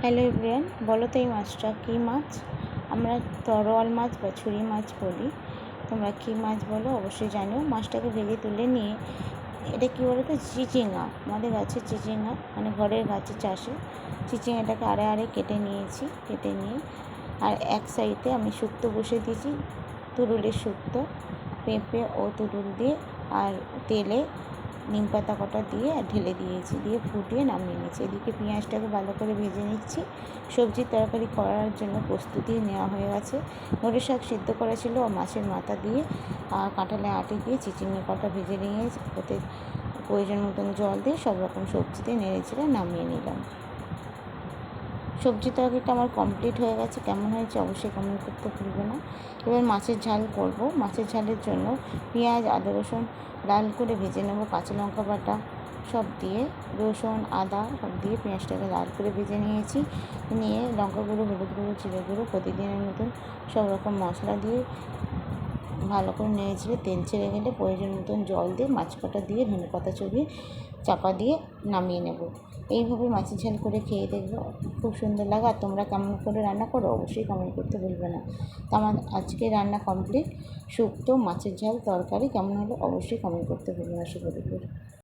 Hello everyone, বলো তো এই মাছটা কী মাছ? আমরা তরোয়াল মাছ বা ছুরি মাছ বলি, তোমরা কী মাছ বলো অবশ্যই জানিও। মাছটাকে ভেজে তুলে নিয়ে, এটা কী বলো তো, চিচিঙ্গা, আমাদের গাছের চিচিঙ্গা, মানে ঘরের গাছে চাষে চিচিঙ্গাটাকে আড়ে আড়ে কেটে নিয়েছি। কেটে নিয়ে আর এক সাইডে আমি শুক্তো বসে দিয়েছি, তুরুলের শুক্তো, পেঁপে ও তুরুল দিয়ে আর তেলে নিম পাতা কটা দিয়ে আর ঢেলে দিয়েছি, দিয়ে ফুটিয়ে নামিয়ে নিয়েছি। এদিকে পেঁয়াজটাকে ভালো করে ভেজে নিচ্ছি। সবজির তরকারি করার জন্য প্রস্তুতি নেওয়া হয়ে গেছে। নোটে শাক সিদ্ধ করা ছিল ও মাছের মাথা দিয়ে কাঁঠালে আটি দিয়ে চিচিঙ্গা কটা ভেজে নিয়ে ওতে প্রয়োজন মতন জল দিয়ে সব রকম সবজি দিয়ে নেড়ে চেড়ে নামিয়ে নিলাম। সবজি তরকারিটা আমার কমপ্লিট হয়ে গেছে। কেমন হয়েছে অবশ্যই কমেন্ট করতে ভুলবে না। এবার মাছের ঝাল করব। মাছের ঝালের জন্য পেঁয়াজ, আদা, রসুন লাল করে ভেজে নেব, কাঁচা লঙ্কা বাটা সব দিয়ে, রসুন আদা সব দিয়ে পেঁয়াজটাকে লাল করে ভেজে নিয়েছি। নিয়ে লঙ্কা গুঁড়ো, হলুদ গুঁড়ো, জিরে গুঁড়ো, প্রতিদিনের মতন সব রকম মশলা দিয়ে ভালো করে নেড়ে চেড়ে তেল ছেড়ে গেলে প্রয়োজন মতন জল দিয়ে মাছ কটা দিয়ে ধনে পাতা চড়িয়ে চাপা দিয়ে নামিয়ে নেব। এইভাবে মাছের ঝাল করে খেয়ে দেখবে, খুব সুন্দর লাগে। আর তোমরা কেমন করে রান্না করো অবশ্যই কমেন্ট করতে ভুলবে না। তো আমার আজকে রান্না কমপ্লিট। শুক্তো, মাছের ঝাল, তরকারি কেমন হলো অবশ্যই কমেন্ট করতে ভুলবে না। শুভ দুপুর।